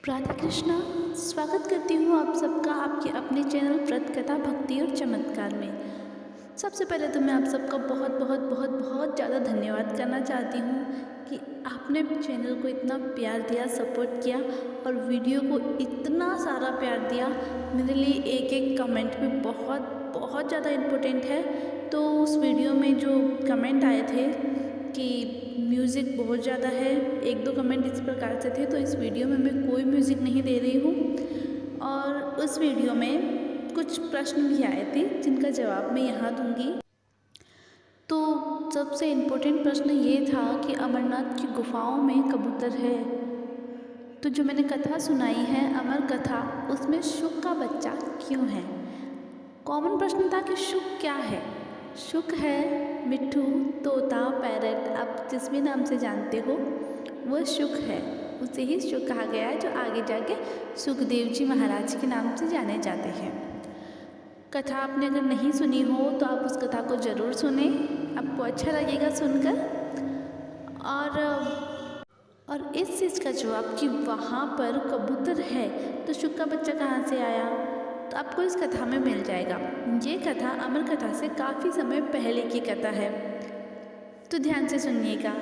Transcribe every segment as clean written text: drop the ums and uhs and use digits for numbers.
राधा कृष्णा। स्वागत करती हूँ आप सबका आपके अपने चैनल व्रत कथा भक्ति और चमत्कार में। सबसे पहले तो मैं आप सबका बहुत बहुत बहुत बहुत ज़्यादा धन्यवाद करना चाहती हूँ कि आपने चैनल को इतना प्यार दिया, सपोर्ट किया और वीडियो को इतना सारा प्यार दिया। मेरे लिए एक एक कमेंट भी बहुत बहुत ज़्यादा इम्पोर्टेंट है। तो उस वीडियो में जो कमेंट आए थे कि म्यूज़िक बहुत ज़्यादा है, एक दो कमेंट इस प्रकार से थे, तो इस वीडियो में मैं कोई म्यूज़िक नहीं दे रही हूँ। और उस वीडियो में कुछ प्रश्न भी आए थे जिनका जवाब मैं यहाँ दूँगी। तो सबसे इम्पोर्टेंट प्रश्न ये था कि अमरनाथ की गुफाओं में कबूतर है। तो जो मैंने कथा सुनाई है अमर कथा, उसमें शुक का बच्चा क्यों है। कॉमन प्रश्न था कि शुक क्या है। शुक है मिट्ठू, तोता, पैरट, आप जिस भी नाम से जानते हो वो शुक है। उसे ही शुक कहा गया है, जो आगे जाके सुखदेव जी महाराज के नाम से जाने जाते हैं। कथा आपने अगर नहीं सुनी हो तो आप उस कथा को ज़रूर सुने, आपको अच्छा लगेगा सुनकर। और इस चीज़ का जवाब कि वहाँ पर कबूतर है तो शुक का बच्चा कहाँ से आया, तो आपको इस कथा में मिल जाएगा। ये कथा अमर कथा से काफ़ी समय पहले की कथा है, तो ध्यान से सुनिएगा।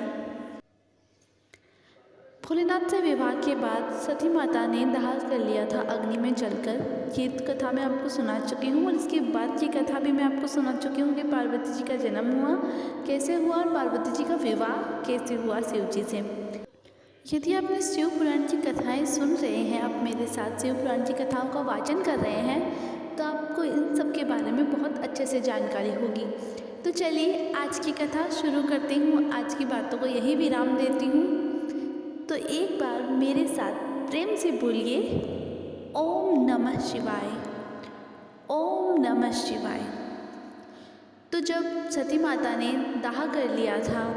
भोलेनाथ से विवाह के बाद सती माता ने दाह कर लिया था अग्नि में जलकर। ये कथा मैं आपको सुना चुकी हूँ और इसके बाद की कथा भी मैं आपको सुना चुकी हूँ कि पार्वती जी का जन्म हुआ कैसे हुआ और पार्वती जी का विवाह कैसे हुआ शिव जी से। यदि आपने शिव पुराण की कथाएं सुन रहे हैं, आप मेरे साथ शिव पुराण की कथाओं का वाचन कर रहे हैं, तो आपको इन सब के बारे में बहुत अच्छे से जानकारी होगी। तो चलिए आज की कथा शुरू करती हूँ। आज की बातों को यही विराम देती हूँ। तो एक बार मेरे साथ प्रेम से बोलिए ओम नमः शिवाय, ओम नमः शिवाय। तो जब सती माता ने दाह कर लिया था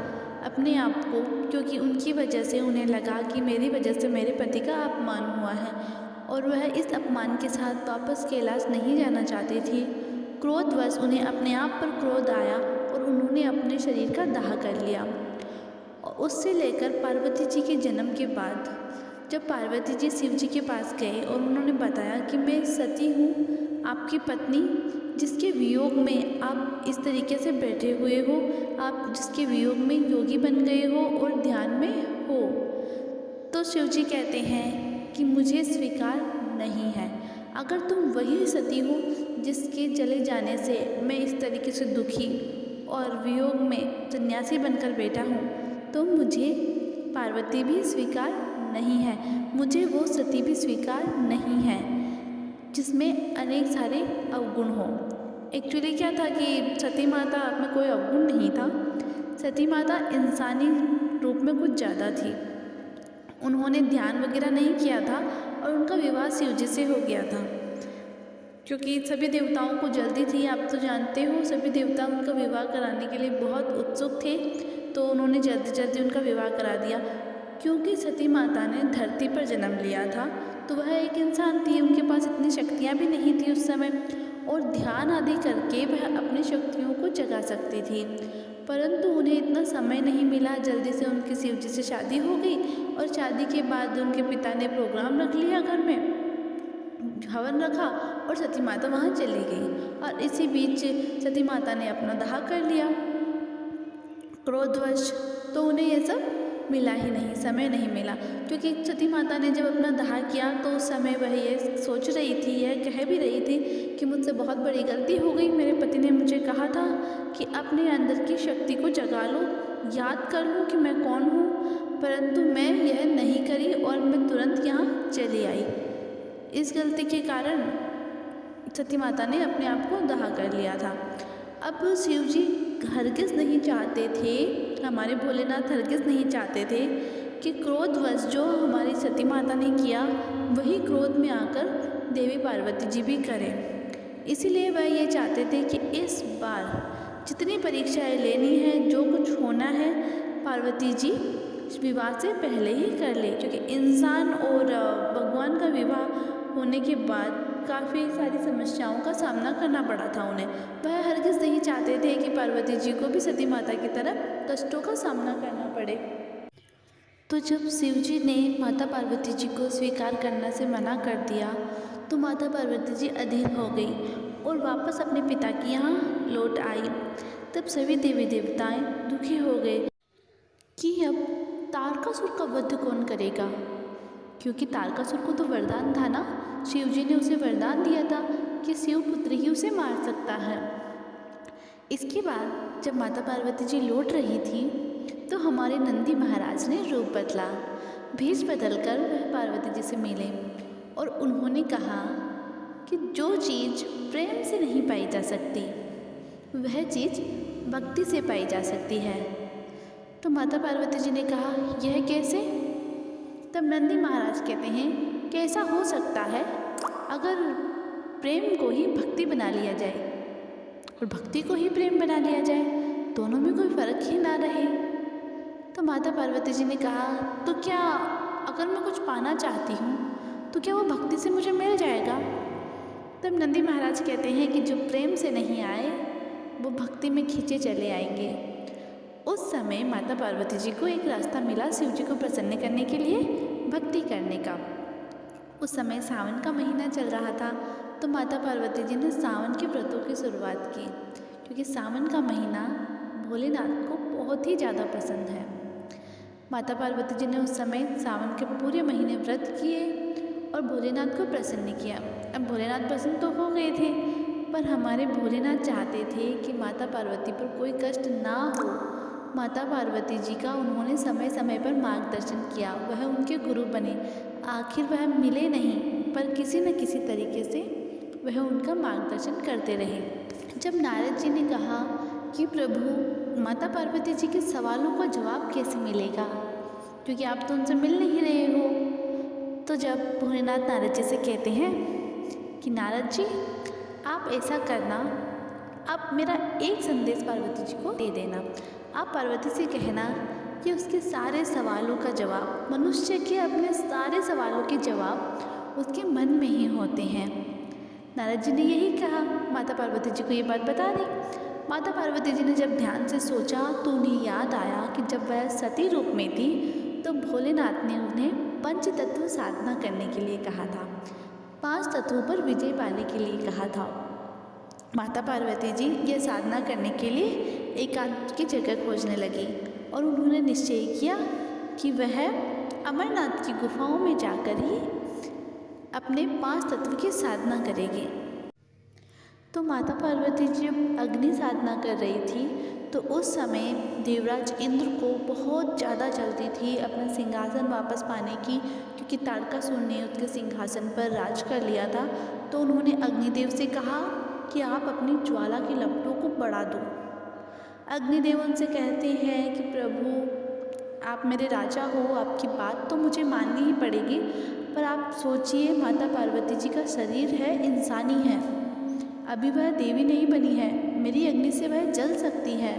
अपने आप को, क्योंकि उनकी वजह से उन्हें लगा कि मेरी वजह से मेरे पति का अपमान हुआ है और वह इस अपमान के साथ वापस कैलाश नहीं जाना चाहती थी। क्रोधवश उन्हें अपने आप पर क्रोध आया और उन्होंने अपने शरीर का दाह कर लिया। और उससे लेकर पार्वती जी के जन्म के बाद जब पार्वती जी शिव जी के पास गए और उन्होंने बताया कि मैं सती हूँ, आपकी पत्नी, जिसके वियोग में आप इस तरीके से बैठे हुए हो, आप जिसके वियोग में योगी बन गए हो और ध्यान में हो, तो शिव जी कहते हैं कि मुझे स्वीकार नहीं है। अगर तुम वही सती हो जिसके चले जाने से मैं इस तरीके से दुखी और वियोग में सन्यासी बनकर बैठा हूँ, तो मुझे पार्वती भी स्वीकार नहीं है, मुझे वो सती भी स्वीकार नहीं है जिसमें अनेक सारे अवगुण हो। एक्चुअली क्या था कि सती माता में कोई अवगुण नहीं था, सती माता इंसानी रूप में कुछ ज़्यादा थी। उन्होंने ध्यान वगैरह नहीं किया था और उनका विवाह शिव जी से हो गया था, क्योंकि सभी देवताओं को जल्दी थी। आप तो जानते हो सभी देवता उनका विवाह कराने के लिए बहुत उत्सुक थे, तो उन्होंने जल्दी जल्दी उनका विवाह करा दिया। क्योंकि सती माता ने धरती पर जन्म लिया था तो वह एक इंसान थी, उनके पास इतनी शक्तियाँ भी नहीं थी उस समय, और ध्यान आदि करके वह अपनी शक्तियों को जगा सकती थी, परंतु उन्हें इतना समय नहीं मिला। जल्दी से उनकी शिव जी से शादी हो गई और शादी के बाद उनके पिता ने प्रोग्राम रख लिया, घर में हवन रखा और सती माता वहाँ चली गई। और इसी बीच सती माता ने अपना दाह कर लिया क्रोधवश, तो उन्हें ये सब मिला ही नहीं, समय नहीं मिला। क्योंकि सती माता ने जब अपना दाह किया तो उस समय वह ये सोच रही थी, यह कह भी रही थी कि मुझसे बहुत बड़ी गलती हो गई। मेरे पति ने मुझे कहा था कि अपने अंदर की शक्ति को जगा लो, याद कर लो कि मैं कौन हूँ, परंतु मैं यह नहीं करी और मैं तुरंत यहाँ चली आई। इस गलती के कारण सती माता ने अपने आप को दाह कर लिया था। अब शिव जी हरगिज़ नहीं चाहते थे, हमारे भोलेनाथ हरगिज़ नहीं चाहते थे कि क्रोधवश जो हमारी सती माता ने किया वही क्रोध में आकर देवी पार्वती जी भी करें। इसीलिए वह ये चाहते थे कि इस बार जितनी परीक्षाएं लेनी है, जो कुछ होना है, पार्वती जी विवाह से पहले ही कर ले। क्योंकि इंसान और भगवान का विवाह होने के बाद काफ़ी सारी समस्याओं का सामना करना पड़ा था उन्हें। वह हरगिज़ नहीं चाहते थे कि पार्वती जी को भी सती माता की तरह कष्टों का सामना करना पड़े। तो जब शिव जी ने माता पार्वती जी को स्वीकार करने से मना कर दिया तो माता पार्वती जी अधीर हो गई और वापस अपने पिता के यहाँ लौट आई। तब सभी देवी देवताएं दुखी हो गए कि अब तारकासुर का वध कौन करेगा, क्योंकि तारकासुर को तो वरदान था ना, शिव जी ने उसे वरदान दिया था कि शिव पुत्र ही उसे मार सकता है। इसके बाद जब माता पार्वती जी लौट रही थी तो हमारे नंदी महाराज ने रूप बदला। भेष बदलकर वह पार्वती जी से मिले और उन्होंने कहा कि जो चीज़ प्रेम से नहीं पाई जा सकती वह चीज़ भक्ति से पाई जा सकती है। तो माता पार्वती जी ने कहा, यह कैसे? तब नंदी महाराज कहते हैं कि ऐसा हो सकता है अगर प्रेम को ही भक्ति बना लिया जाए और भक्ति को ही प्रेम बना लिया जाए, दोनों में कोई फ़र्क ही ना रहे। तो माता पार्वती जी ने कहा, तो क्या अगर मैं कुछ पाना चाहती हूँ तो क्या वो भक्ति से मुझे मिल जाएगा? तब नंदी महाराज कहते हैं कि जो प्रेम से नहीं आए वो भक्ति में खींचे चले आएंगे। उस समय माता पार्वती जी को एक रास्ता मिला शिव जी को प्रसन्न करने के लिए भक्ति करने का। उस समय सावन का महीना चल रहा था तो माता पार्वती जी ने सावन के व्रतों की शुरुआत की, क्योंकि सावन का महीना भोलेनाथ को बहुत ही ज़्यादा पसंद है। माता पार्वती जी ने उस समय सावन के पूरे महीने व्रत किए और भोलेनाथ को प्रसन्न किया। अब भोलेनाथ प्रसन्न तो हो गए थे, पर हमारे भोलेनाथ चाहते थे कि माता पार्वती पर कोई कष्ट ना हो। माता पार्वती जी का उन्होंने समय समय पर मार्गदर्शन किया, वह उनके गुरु बने। आखिर वह मिले नहीं पर किसी न किसी तरीके से वह उनका मार्गदर्शन करते रहे। जब नारद जी ने कहा कि प्रभु माता पार्वती जी के सवालों का जवाब कैसे मिलेगा, क्योंकि आप तो उनसे मिल नहीं रहे हो, तो जब भोलेनाथ नारद जी से कहते हैं कि नारद जी आप ऐसा करना, आप मेरा एक संदेश पार्वती जी को दे देना। आप पार्वती से कहना कि उसके सारे सवालों का जवाब, मनुष्य के अपने सारे सवालों के जवाब उसके मन में ही होते हैं। नारद जी ने यही कहा, माता पार्वती जी को ये बात बता दी। माता पार्वती जी ने जब ध्यान से सोचा तो उन्हें याद आया कि जब वह सती रूप में थी तो भोलेनाथ ने उन्हें पंच तत्व साधना करने के लिए कहा था, 5 तत्वों पर विजय पाने के लिए कहा था। माता पार्वती जी ये साधना करने के लिए एकांत की जगह खोजने लगी और उन्होंने निश्चय किया कि वह अमरनाथ की गुफाओं में जाकर ही अपने 5 तत्व की साधना करेगी। तो माता पार्वती जी जब अग्नि साधना कर रही थी तो उस समय देवराज इंद्र को बहुत ज़्यादा जल्दी थी अपना सिंहासन वापस पाने की, क्योंकि तारकासुर ने उसके सिंहासन पर राज कर लिया था। तो उन्होंने अग्निदेव से कहा कि आप अपनी ज्वाला की लपटों को बढ़ा दो। अग्निदेव उनसे कहते हैं कि प्रभु आप मेरे राजा हो, आपकी बात तो मुझे माननी ही पड़ेगी, पर आप सोचिए माता पार्वती जी का शरीर है, इंसानी है, अभी वह देवी नहीं बनी है, मेरी अग्नि से वह जल सकती है।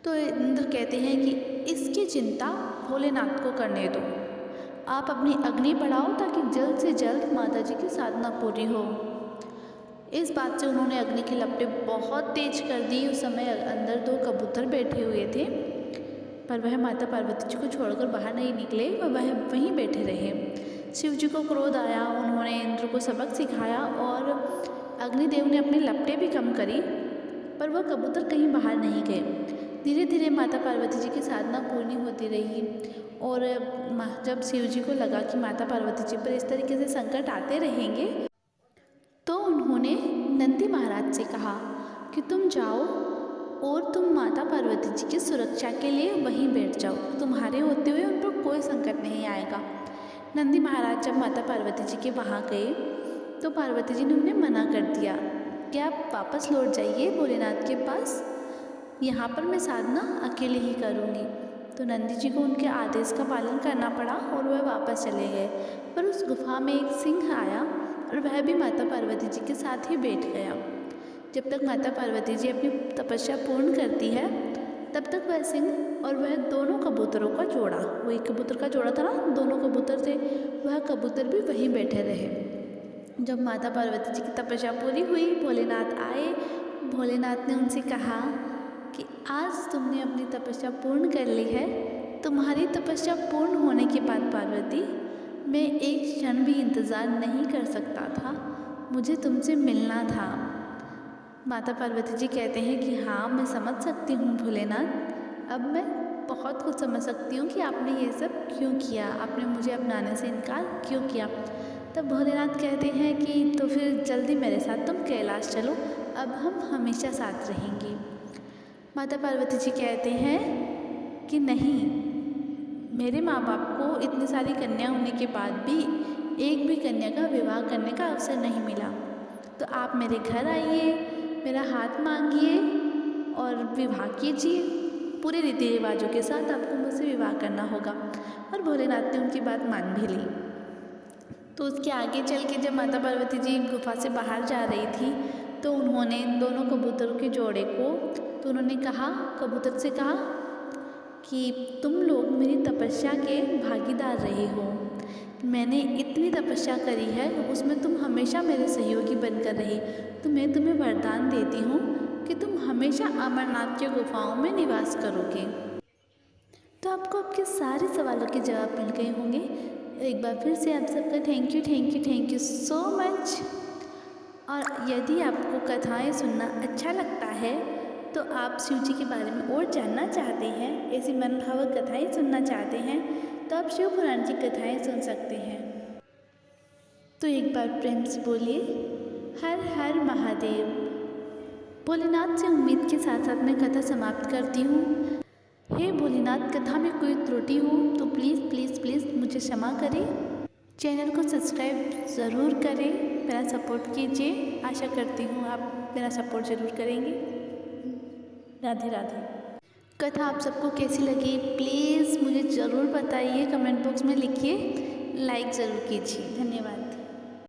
तो इंद्र कहते हैं कि इसकी चिंता भोलेनाथ को करने दो, आप अपनी अग्नि बढ़ाओ ताकि जल्द से जल्द माता जी की साधना पूरी हो। इस बात से उन्होंने अग्नि की लपटें बहुत तेज कर दी। उस समय अंदर 2 कबूतर बैठे हुए थे, पर वह माता पार्वती जी को छोड़कर बाहर नहीं निकले, वह वहीं बैठे रहे। शिव जी को क्रोध आया, उन्होंने इंद्र को सबक सिखाया और अग्निदेव ने अपनी लपटें भी कम करी, पर वह कबूतर कहीं बाहर नहीं गए। धीरे धीरे माता पार्वती जी की साधना पूर्ण होती रही और जब शिव जी को लगा कि माता पार्वती जी पर इस तरीके से संकट आते रहेंगे तो उन्होंने नंदी महाराज से कहा कि तुम जाओ और तुम माता पार्वती जी की सुरक्षा के लिए वहीं बैठ जाओ, तुम्हारे होते हुए उन पर कोई संकट नहीं आएगा। नंदी महाराज जब माता पार्वती जी के वहाँ गए तो पार्वती जी ने उन्हें मना कर दिया कि आप वापस लौट जाइए भोलेनाथ के पास, यहाँ पर मैं साधना अकेले ही करूँगी। तो नंदी जी को उनके आदेश का पालन करना पड़ा और वह वापस चले गए। पर उस गुफा में एक सिंह आया और वह भी माता पार्वती जी के साथ ही बैठ गया। जब तक माता पार्वती जी अपनी तपस्या पूर्ण करती है तब तक वह सिंह और वह दोनों कबूतरों का जोड़ा, वो एक कबूतर का जोड़ा था ना, दोनों कबूतर थे, वह कबूतर भी वहीं बैठे रहे। जब माता पार्वती जी की तपस्या पूरी हुई, भोलेनाथ आए। भोलेनाथ ने उनसे कहा कि आज तुमने अपनी तपस्या पूर्ण कर ली है, तुम्हारी तपस्या पूर्ण होने के बाद पार्वती, मैं एक क्षण भी इंतज़ार नहीं कर सकता था, मुझे तुमसे मिलना था। माता पार्वती जी कहते हैं कि हाँ, मैं समझ सकती हूँ भोलेनाथ, अब मैं बहुत कुछ समझ सकती हूँ कि आपने ये सब क्यों किया, आपने मुझे अपनाने से इनकार क्यों किया। तब भोलेनाथ कहते हैं कि तो फिर जल्दी मेरे साथ तुम कैलाश चलो, अब हम हमेशा साथ रहेंगे। माता पार्वती जी कहते हैं कि नहीं, मेरे माँ बाप को इतनी सारी कन्या होने के बाद भी एक भी कन्या का विवाह करने का अवसर नहीं मिला, तो आप मेरे घर आइए, मेरा हाथ मांगिए और विवाह कीजिए। पूरे रीति रिवाजों के साथ आपको मुझसे विवाह करना होगा। और भोलेनाथ ने उनकी बात मान भी ली। तो उसके आगे चल के जब माता पार्वती जी गुफा से बाहर जा रही थी तो उन्होंने दोनों कबूतरों के जोड़े को, तो उन्होंने कहा, कबूतर से कहा कि तुम लोग मेरी तपस्या के भागीदार रहे हो, मैंने इतनी तपस्या करी है, उसमें तुम हमेशा मेरे सहयोगी बनकर रहे, तो मैं तुम्हें वरदान देती हूँ कि तुम हमेशा अमरनाथ की गुफाओं में निवास करोगे। तो आपको आपके सारे सवालों के जवाब मिल गए होंगे। एक बार फिर से आप सबका थैंक यू सो मच। और यदि आपको कथाएं सुनना अच्छा लगता है तो आप शिव जी के बारे में और जानना चाहते हैं, ऐसी मनभावक कथाएं सुनना चाहते हैं, तो आप शिव पुराण की कथाएं सुन सकते हैं। तो एक बार प्रेम से बोलिए हर हर महादेव। भोलेनाथ से उम्मीद के साथ साथ मैं कथा समाप्त करती हूँ। हे भोलेनाथ, कथा में कोई त्रुटि हो तो प्लीज़ प्लीज़ प्लीज़ मुझे क्षमा करें। चैनल को सब्सक्राइब ज़रूर करें, मेरा सपोर्ट कीजिए। आशा करती हूँ आप मेरा सपोर्ट ज़रूर करेंगे। राधे राधे। कथा आप सबको कैसी लगी प्लीज़ मुझे ज़रूर बताइए, कमेंट बॉक्स में लिखिए, लाइक ज़रूर कीजिए। धन्यवाद।